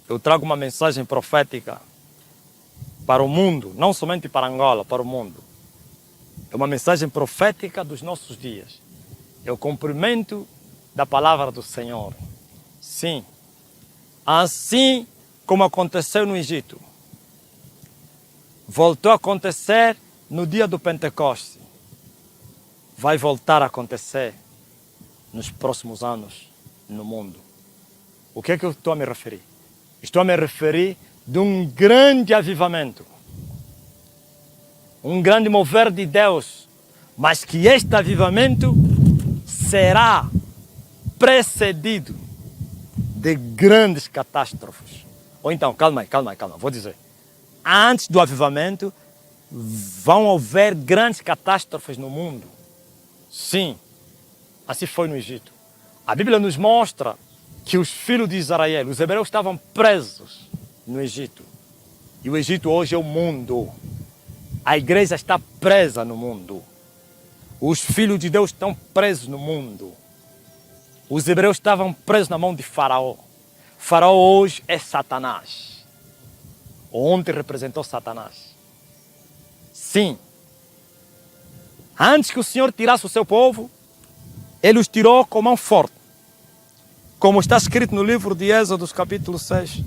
eu trago uma mensagem profética para o mundo, não somente para Angola, para o mundo. É uma mensagem profética dos nossos dias. É o cumprimento da palavra do Senhor. Sim, assim como aconteceu no Egito, voltou a acontecer no dia do Pentecoste, vai voltar a acontecer nos próximos anos no mundo. O que é que eu estou a me referir? Estou a me referir de um grande avivamento, um grande mover de Deus, mas que este avivamento será precedido de grandes catástrofes. Ou então, calma aí, vou dizer. Antes do avivamento, vão haver grandes catástrofes no mundo. Sim, assim foi no Egito. A Bíblia nos mostra que os filhos de Israel, os hebreus, estavam presos no Egito. E o Egito hoje é o mundo. A igreja está presa no mundo. Os filhos de Deus estão presos no mundo. Os hebreus estavam presos na mão de Faraó. Faraó hoje é Satanás. Ontem representou Satanás. Sim. Antes que o Senhor tirasse o seu povo, Ele os tirou com mão forte. Como está escrito no livro de Êxodo, capítulo 6,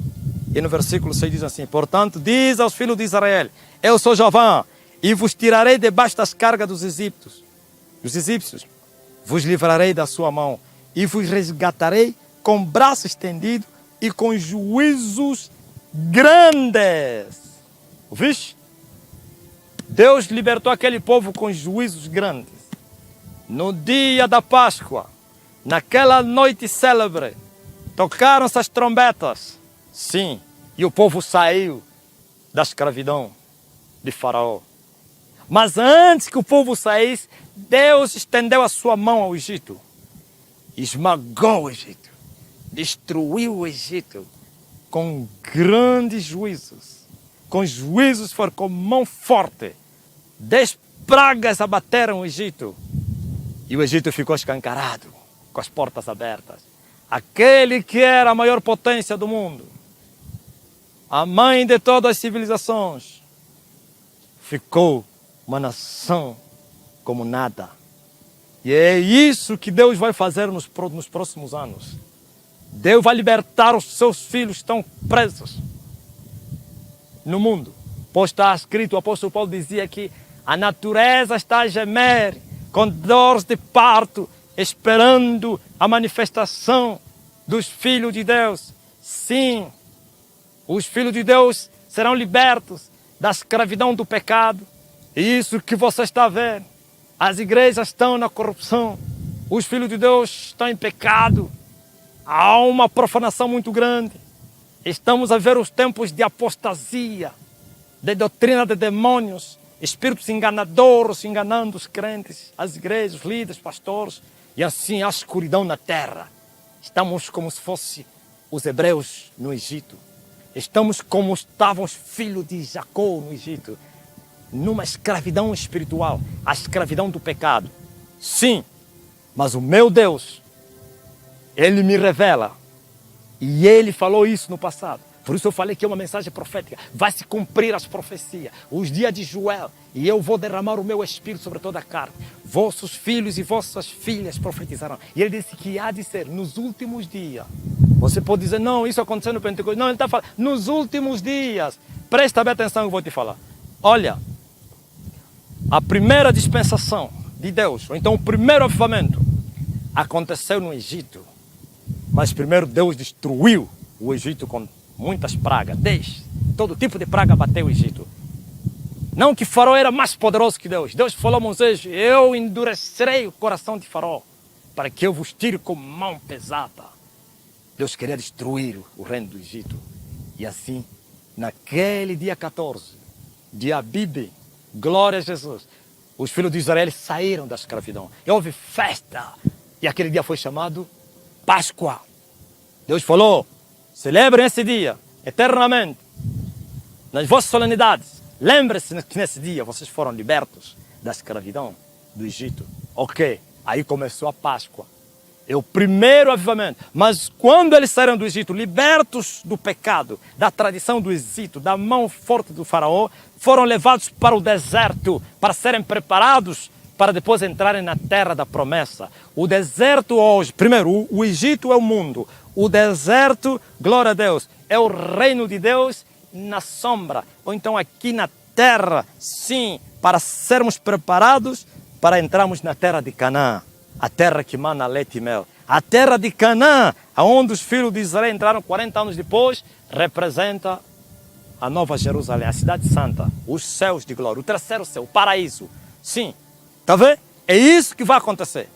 e no versículo 6 diz assim: portanto, diz aos filhos de Israel: eu sou Jeová, e vos tirarei debaixo das cargas dos egípcios. Vos livrarei da sua mão, e vos resgatarei com braço estendido e com juízos grandes. Ouviste? Deus libertou aquele povo com juízos grandes. No dia da Páscoa, naquela noite célebre, tocaram-se as trombetas. Sim, e o povo saiu da escravidão de Faraó. Mas antes que o povo saísse, Deus estendeu a sua mão ao Egito. Esmagou o Egito. Destruiu o Egito com grandes juízos. Com juízos foram com mão forte. 10 pragas abateram o Egito. E o Egito ficou escancarado, com as portas abertas. Aquele que era a maior potência do mundo, a mãe de todas as civilizações, ficou uma nação como nada. E é isso que Deus vai fazer nos próximos anos. Deus vai libertar os seus filhos que estão presos no mundo. Pois está escrito, o apóstolo Paulo dizia que a natureza está a gemer com dores de parto, esperando a manifestação dos filhos de Deus. Sim, os filhos de Deus serão libertos da escravidão do pecado. E isso que você está vendo, as igrejas estão na corrupção, os filhos de Deus estão em pecado, há uma profanação muito grande. Estamos a ver os tempos de apostasia, de doutrina de demônios, espíritos enganadores enganando os crentes, as igrejas, os líderes, pastores, e assim a escuridão na terra. Estamos como se fosse os hebreus no Egito. Estamos como estavam os filhos de Jacó no Egito, numa escravidão espiritual, a escravidão do pecado. Sim, mas o meu Deus, Ele me revela, e Ele falou isso no passado. Por isso eu falei que é uma mensagem profética. Vai se cumprir as profecias, os dias de Joel, e eu vou derramar o meu espírito sobre toda a carne. Vossos filhos e vossas filhas profetizarão. E ele disse que há de ser nos últimos dias. Você pode dizer, não, isso aconteceu no Pentecostes. Não, ele está falando, nos últimos dias. Presta bem atenção que eu vou te falar. Olha, a primeira dispensação de Deus, ou então o primeiro avivamento, aconteceu no Egito. Mas primeiro Deus destruiu o Egito com muitas pragas. 10. Todo tipo de praga bateu o Egito. Não que Faraó era mais poderoso que Deus. Deus falou a Moisés, eu endurecerei o coração de Faraó para que eu vos tire com mão pesada. Deus queria destruir o reino do Egito. E assim, naquele dia 14, dia Abib, glória a Jesus, os filhos de Israel saíram da escravidão. E houve festa. E aquele dia foi chamado Páscoa. Deus falou, celebrem esse dia eternamente, nas vossas solenidades. Lembre-se que nesse dia vocês foram libertos da escravidão do Egito. Ok, aí começou a Páscoa. É o primeiro avivamento. Mas quando eles saíram do Egito, libertos do pecado, da tradição do Egito, da mão forte do faraó, foram levados para o deserto para serem preparados para depois entrarem na terra da promessa. O deserto hoje, primeiro, o Egito é o mundo. O deserto, glória a Deus, é o reino de Deus na sombra. Ou então aqui na terra, sim, para sermos preparados para entrarmos na terra de Canaã. A terra que mana leite e mel. A terra de Canaã, onde os filhos de Israel entraram 40 anos depois, representa a Nova Jerusalém, a cidade santa, os céus de glória, o terceiro céu, o paraíso. Sim, está vendo? É isso que vai acontecer.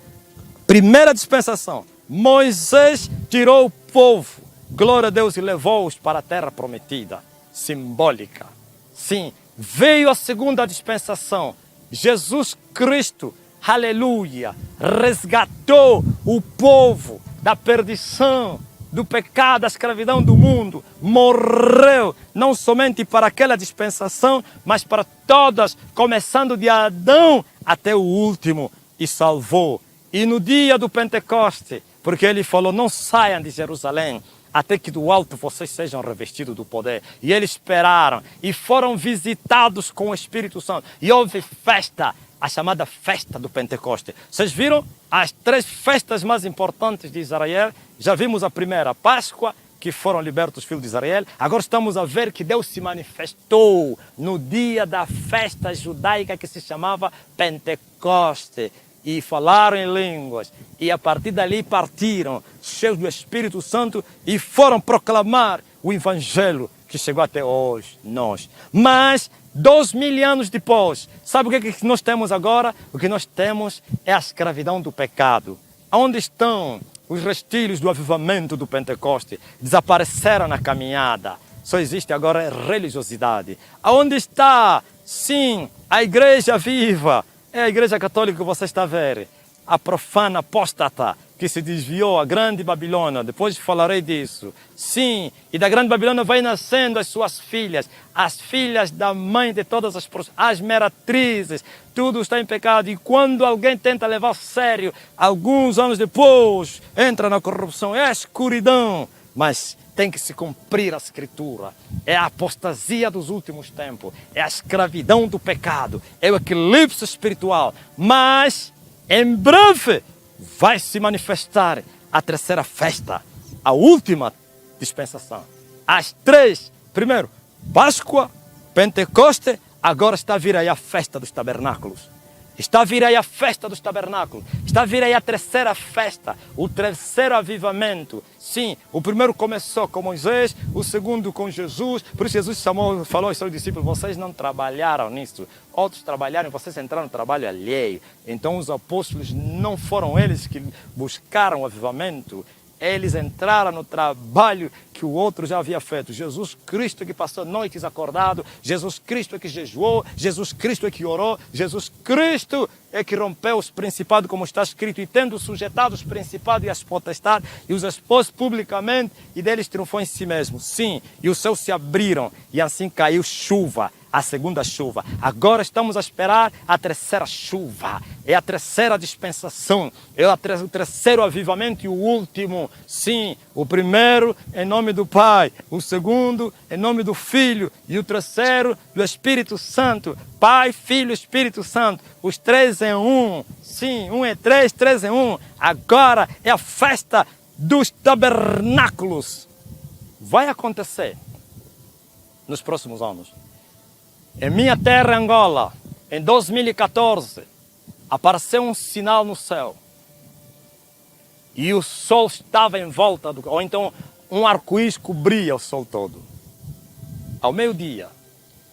Primeira dispensação. Moisés tirou o povo, glória a Deus, e levou-os para a terra prometida, simbólica. Sim, veio a segunda dispensação. Jesus Cristo, aleluia, resgatou o povo da perdição, do pecado, da escravidão do mundo. Morreu não somente para aquela dispensação, mas para todas, começando de Adão até o último, e salvou. E no dia do Pentecoste, porque ele falou, não saiam de Jerusalém, até que do alto vocês sejam revestidos do poder. E eles esperaram e foram visitados com o Espírito Santo. E houve festa, a chamada festa do Pentecoste. Vocês viram as 3 festas mais importantes de Israel? Já vimos a primeira, a Páscoa, que foram libertos os filhos de Israel. Agora estamos a ver que Deus se manifestou no dia da festa judaica que se chamava Pentecoste. E falaram em línguas, e a partir dali partiram, cheios do Espírito Santo, e foram proclamar o Evangelho que chegou até hoje, nós. Mas, 2000 anos depois, sabe o que nós temos agora? O que nós temos é a escravidão do pecado. Onde estão os restícios do avivamento do Pentecoste? Desapareceram na caminhada. Só existe agora religiosidade. Aonde está, sim, a igreja viva? É a igreja católica que você está a ver, a profana apóstata que se desviou, a grande Babilônia. Depois falarei disso. Sim, e da grande Babilônia vai nascendo as suas filhas, as filhas da mãe de todas as meretrizes. Tudo está em pecado. E quando alguém tenta levar a sério, alguns anos depois, entra na corrupção, é a escuridão. Mas tem que se cumprir a Escritura. É a apostasia dos últimos tempos. É a escravidão do pecado. É o eclipse espiritual. Mas, em breve, vai se manifestar a terceira festa. A última dispensação. As 3. Primeiro, Páscoa, Pentecoste. Agora está a vir aí a festa dos tabernáculos. Está a vir aí a festa dos tabernáculos. Está a vir aí a terceira festa. O terceiro avivamento. Sim, o primeiro começou com Moisés, o segundo com Jesus. Por isso Jesus falou aos seus discípulos, vocês não trabalharam nisso. Outros trabalharam, vocês entraram no trabalho alheio. Então os apóstolos não foram eles que buscaram o avivamento. Eles entraram no trabalho que o outro já havia feito. Jesus Cristo é que passou noites acordado. Jesus Cristo é que jejuou. Jesus Cristo é que orou. Jesus Cristo é que rompeu os principados, como está escrito. E tendo sujeitado os principados e as potestades, e os expôs publicamente, e deles triunfou em si mesmo. Sim, e os céus se abriram, e assim caiu chuva. A segunda chuva. Agora estamos a esperar a terceira chuva. É a terceira dispensação. É o terceiro avivamento e o último. Sim, o primeiro em nome do Pai. O segundo em nome do Filho. E o terceiro do Espírito Santo. Pai, Filho e Espírito Santo. Os 3 em 1. Sim, 1 em 3, 3 em 1. Agora é a festa dos tabernáculos. Vai acontecer nos próximos anos. Em minha terra, Angola, em 2014, apareceu um sinal no céu. E o sol estava em volta, ou então um arco-íris cobria o sol todo. Ao meio-dia,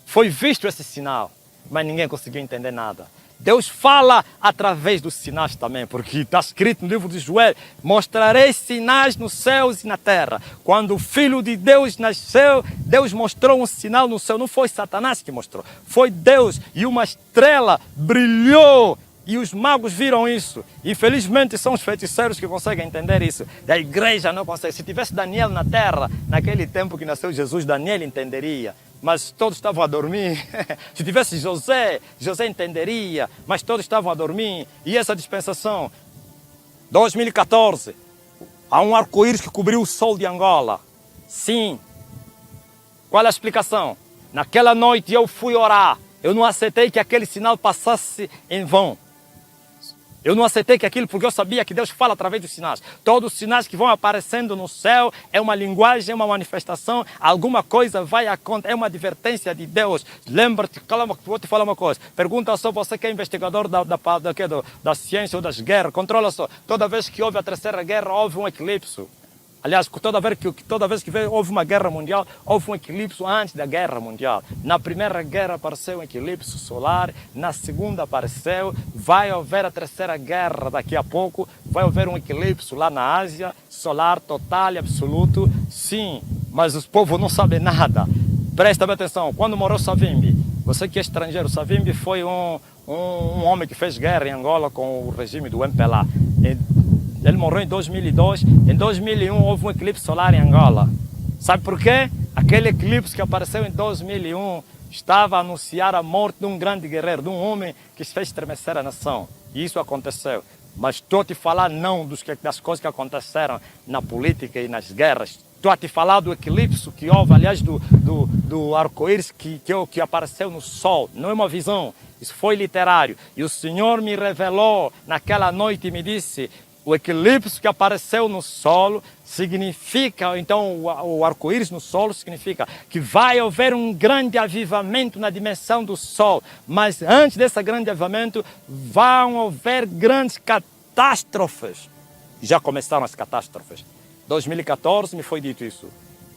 foi visto esse sinal, mas ninguém conseguiu entender nada. Deus fala através dos sinais também, porque está escrito no livro de Joel, mostrarei sinais nos céus e na terra. Quando o Filho de Deus nasceu, Deus mostrou um sinal no céu. Não foi Satanás que mostrou, foi Deus. E uma estrela brilhou e os magos viram isso. Infelizmente são os feiticeiros que conseguem entender isso. A igreja não consegue. Se tivesse Daniel na terra, naquele tempo que nasceu Jesus, Daniel entenderia. Mas todos estavam a dormir. Se tivesse José, José entenderia, mas todos estavam a dormir. E essa dispensação 2014, há um arco-íris que cobriu o sol de Angola. Sim. Qual é a explicação? Naquela noite eu fui orar. Eu não aceitei que aquele sinal passasse em vão. Eu não aceitei que aquilo, porque eu sabia que Deus fala através dos sinais. Todos os sinais que vão aparecendo no céu é uma linguagem, é uma manifestação, alguma coisa vai acontecer, é uma advertência de Deus. Lembra-te, vou te falar uma coisa. Pergunta só você que é investigador da ciência ou das guerras. Controla só. Toda vez que houve a terceira guerra, houve um eclipse. Aliás, toda vez que houve uma guerra mundial, houve um eclipse antes da guerra mundial. Na primeira guerra apareceu um eclipse solar, na segunda apareceu, vai haver a terceira guerra daqui a pouco, vai haver um eclipse lá na Ásia, solar total e absoluto, sim, mas os povos não sabem nada. Presta bem atenção, quando morreu Savimbi, você que é estrangeiro, Savimbi foi um homem que fez guerra em Angola com o regime do MPLA. Ele morreu em 2002. Em 2001 houve um eclipse solar em Angola. Sabe por quê? Aquele eclipse que apareceu em 2001 estava a anunciar a morte de um grande guerreiro, de um homem que fez estremecer a nação. E isso aconteceu. Mas estou a te falar não das coisas que aconteceram na política e nas guerras. Estou a te falar do eclipse que houve, aliás, do arco-íris que apareceu no sol. Não é uma visão, isso foi literário. E o Senhor me revelou naquela noite e me disse: o eclipse que apareceu no solo significa, então o arco-íris no solo significa que vai haver um grande avivamento na dimensão do sol. Mas antes desse grande avivamento vão haver grandes catástrofes. Já começaram as catástrofes. 2014 me foi dito isso.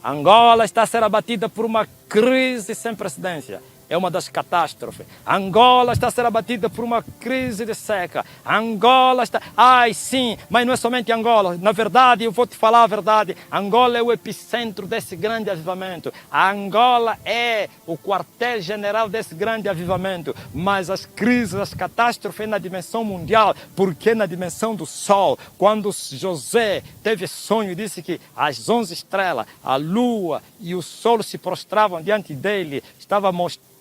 Angola está a ser abatida por uma crise sem precedência. É uma das catástrofes. Angola está a ser abatida por uma crise de seca. Angola está... Ai, sim, mas não é somente Angola. Na verdade, eu vou te falar a verdade. Angola é o epicentro desse grande avivamento. A Angola é o quartel-general desse grande avivamento. Mas as crises, as catástrofes é na dimensão mundial, porque é na dimensão do sol. Quando José teve sonho e disse que as 11 estrelas, a lua e o sol se prostravam diante dele, estava mostrando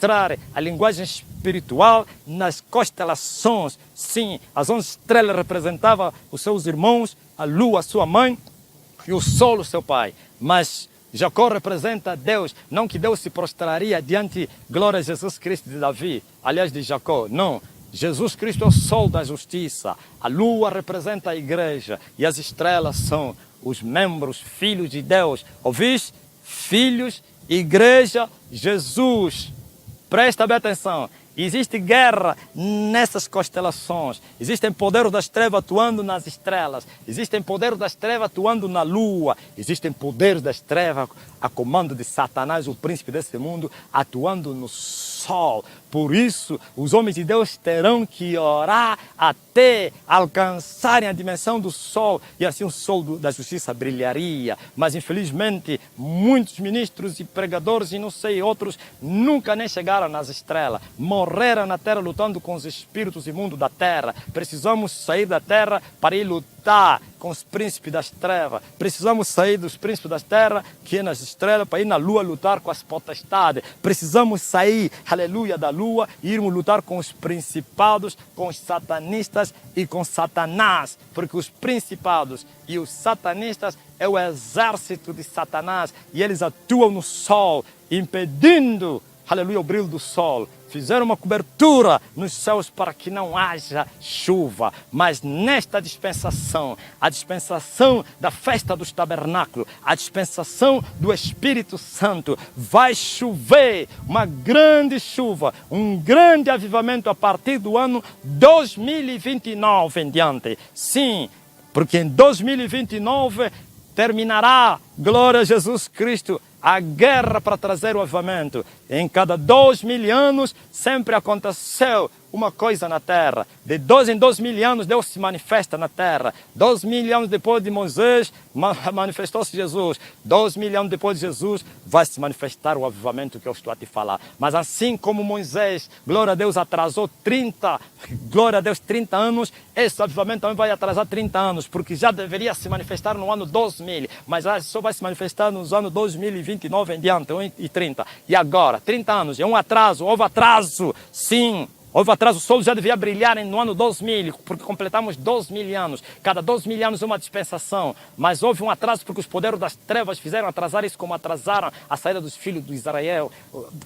a linguagem espiritual nas constelações. Sim, as 11 estrelas representavam os seus irmãos, a lua, a sua mãe, e o sol, o seu pai. Mas Jacó representa Deus, não que Deus se prostraria diante glória a Jesus Cristo de Davi, aliás de Jacó, não. Jesus Cristo é o sol da justiça, a lua representa a igreja e as estrelas são os membros, filhos de Deus. Ouviste? Filhos, igreja, Jesus. Presta bem atenção, existe guerra nessas constelações, existem poderes das trevas atuando nas estrelas, existem poderes das trevas atuando na lua, existem poderes das trevas a comando de Satanás, o príncipe desse mundo, atuando no sol. Por isso, os homens de Deus terão que orar até alcançarem a dimensão do sol, e assim o sol da justiça brilharia. Mas, infelizmente, muitos ministros e pregadores e não sei outros nunca nem chegaram nas estrelas. Morreram na terra lutando com os espíritos imundos da terra. Precisamos sair da terra para ir lutar com os príncipes das trevas. Precisamos sair dos príncipes das terras, que é nas estrelas, para ir na lua lutar com as potestades. Precisamos sair, aleluia, da lua e irmos lutar com os principados, com os satanistas e com Satanás. Porque os principados e os satanistas é o exército de Satanás e eles atuam no sol, impedindo, aleluia, o brilho do sol. Fizeram uma cobertura nos céus para que não haja chuva. Mas nesta dispensação, a dispensação da festa dos tabernáculos, a dispensação do Espírito Santo, vai chover uma grande chuva, um grande avivamento a partir do ano 2029 em diante. Sim, porque em 2029 terminará, glória a Jesus Cristo, a guerra para trazer o avivamento. Em cada 2000 anos sempre aconteceu uma coisa na terra. De 2 em 2000 anos Deus se manifesta na terra. 2000 anos depois de Moisés manifestou-se Jesus. 2000 anos depois de Jesus vai se manifestar o avivamento que eu estou a te falar. Mas assim como Moisés, glória a Deus, atrasou 30 anos, esse avivamento também vai atrasar 30 anos, porque já deveria se manifestar no ano 2000, mas só vai se manifestar nos anos 2029 em diante, e 30. E agora, 30 anos, é um atraso, houve atraso, sim. Houve atraso, o sol já devia brilhar no ano 2000, porque completamos 12.000 anos. Cada 12.000 anos uma dispensação. Mas houve um atraso porque os poderes das trevas fizeram atrasar isso como atrasaram a saída dos filhos de Israel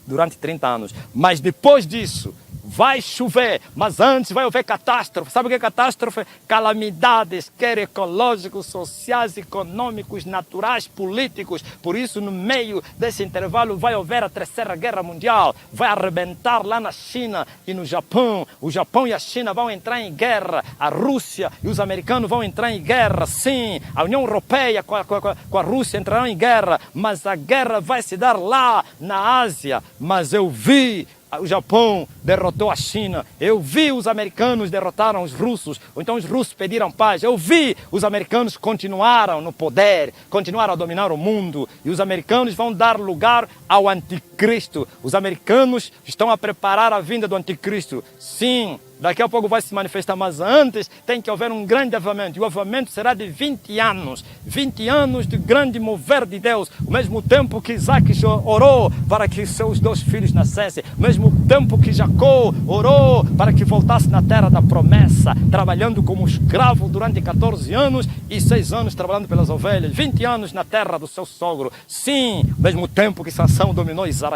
durante 30 anos. Mas depois disso, vai chover, mas antes vai haver catástrofe. Sabe o que é catástrofe? Calamidades, quer ecológicos, sociais, econômicos, naturais, políticos. Por isso, no meio desse intervalo, vai haver a Terceira Guerra Mundial. Vai arrebentar lá na China e no Japão. O Japão e a China vão entrar em guerra. A Rússia e os americanos vão entrar em guerra. Sim, a União Europeia com a Rússia entrarão em guerra. Mas a guerra vai se dar lá na Ásia. Mas eu vi o Japão derrotou a China. Eu vi os americanos derrotaram os russos. Ou então os russos pediram paz. Eu vi os americanos continuaram no poder, continuaram a dominar o mundo. E os americanos vão dar lugar ao anticristo. Os americanos estão a preparar a vinda do anticristo. Sim, daqui a pouco vai se manifestar, mas antes tem que haver um grande avivamento. E o avivamento será de 20 anos. 20 anos de grande mover de Deus. Ao mesmo tempo que Isaac orou para que seus 2 filhos nascessem. Ao mesmo tempo que Jacó orou para que voltasse na terra da promessa. Trabalhando como escravo durante 14 anos e 6 anos trabalhando pelas ovelhas. 20 anos na terra do seu sogro. Sim, ao mesmo tempo que Sansão dominou Israel.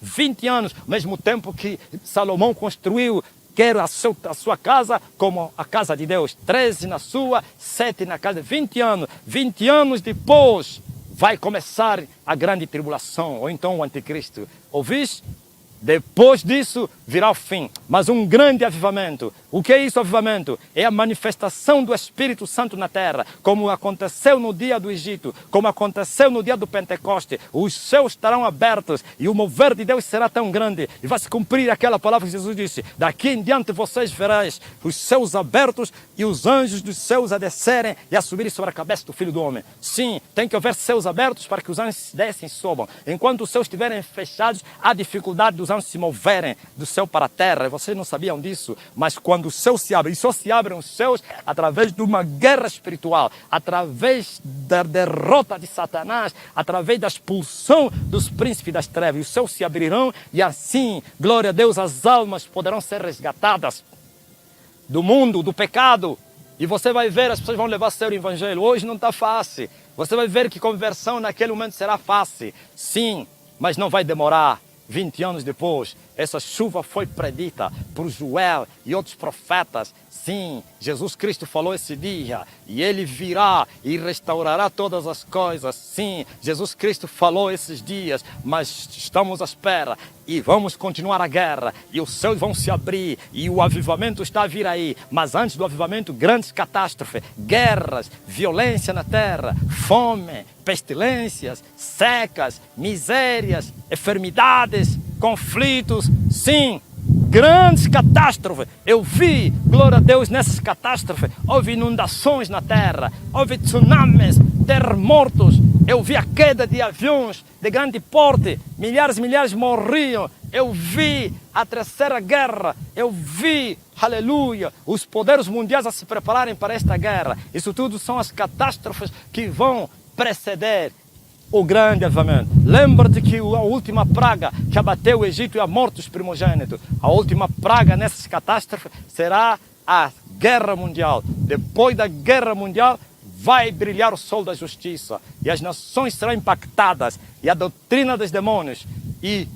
20 anos, ao mesmo tempo que Salomão construiu quer a sua casa como a casa de Deus. 13 na sua, 7 na casa. 20 anos. 20 anos depois vai começar a grande tribulação. Ou então o anticristo. Ouviste? Depois disso virá o fim. Mas um grande avivamento. O que é isso, avivamento? É a manifestação do Espírito Santo na terra. Como aconteceu no dia do Egito. Como aconteceu no dia do Pentecoste. Os céus estarão abertos. E o mover de Deus será tão grande. E vai se cumprir aquela palavra que Jesus disse. Daqui em diante vocês vereis os céus abertos e os anjos dos céus a descerem e a subirem sobre a cabeça do Filho do Homem. Sim, tem que haver céus abertos para que os anjos descem e subam. Enquanto os céus estiverem fechados, há dificuldade dos anjos se moverem do céu para a terra. Vocês não sabiam disso, mas quando os céus se abrem, e só se abrem os céus através de uma guerra espiritual, através da derrota de Satanás, através da expulsão dos príncipes das trevas. Os céus se abrirão e assim, glória a Deus, as almas poderão ser resgatadas do mundo, do pecado. E você vai ver, as pessoas vão levar a sério o evangelho. Hoje não está fácil. Você vai ver que conversão naquele momento será fácil. Sim, mas não vai demorar. 20 anos depois, essa chuva foi predita por Joel e outros profetas. Sim, Jesus Cristo falou esse dia e Ele virá e restaurará todas as coisas. Sim, Jesus Cristo falou esses dias, mas estamos à espera e vamos continuar a guerra e os céus vão se abrir e o avivamento está a vir aí. Mas antes do avivamento, grandes catástrofes, guerras, violência na terra, fome, pestilências, secas, misérias, enfermidades, conflitos. Sim, grandes catástrofes. Eu vi, glória a Deus, nessas catástrofes. Houve inundações na terra, houve tsunamis, terremotos. Eu vi a queda de aviões de grande porte. Milhares e milhares morriam. Eu vi a Terceira Guerra. Eu vi, aleluia, os poderes mundiais a se prepararem para esta guerra. Isso tudo são as catástrofes que vão preceder o grande avivamento. Lembra-te que a última praga que abateu o Egito e a morte dos primogênitos, a última praga nessas catástrofes será a guerra mundial. Depois da guerra mundial vai brilhar o sol da justiça e as nações serão impactadas e a doutrina dos demônios e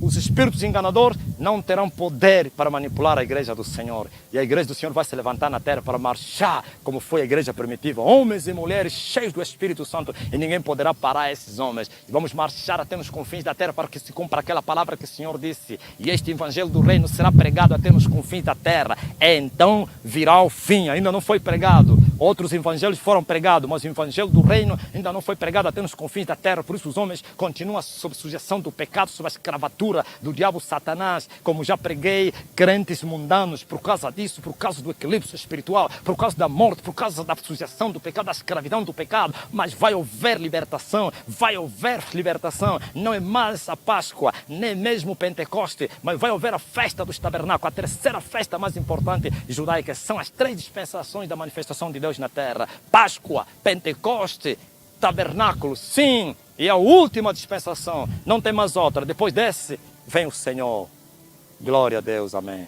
os espíritos enganadores não terão poder para manipular a igreja do Senhor. E a igreja do Senhor vai se levantar na terra para marchar como foi a igreja primitiva. Homens e mulheres cheios do Espírito Santo. E ninguém poderá parar esses homens. E vamos marchar até nos confins da terra para que se cumpra aquela palavra que o Senhor disse. E este evangelho do reino será pregado até nos confins da terra. Então virá o fim. Ainda não foi pregado. Outros evangelhos foram pregados, mas o evangelho do reino ainda não foi pregado até nos confins da terra. Por isso os homens continuam sob sujeição do pecado, sob a escravatura do diabo Satanás. Como já preguei, crentes mundanos, por causa disso, por causa do equilíbrio espiritual, por causa da morte, por causa da sujeição do pecado, da escravidão do pecado. Mas vai haver libertação, vai haver libertação. Não é mais a Páscoa, nem mesmo o Pentecoste, mas vai haver a festa dos tabernáculos, a terceira festa mais importante judaica. São as 3 dispensações da manifestação de Deus na terra: Páscoa, Pentecoste, tabernáculo. Sim, e a última dispensação, não tem mais outra. Depois desse vem o Senhor. Glória a Deus, amém.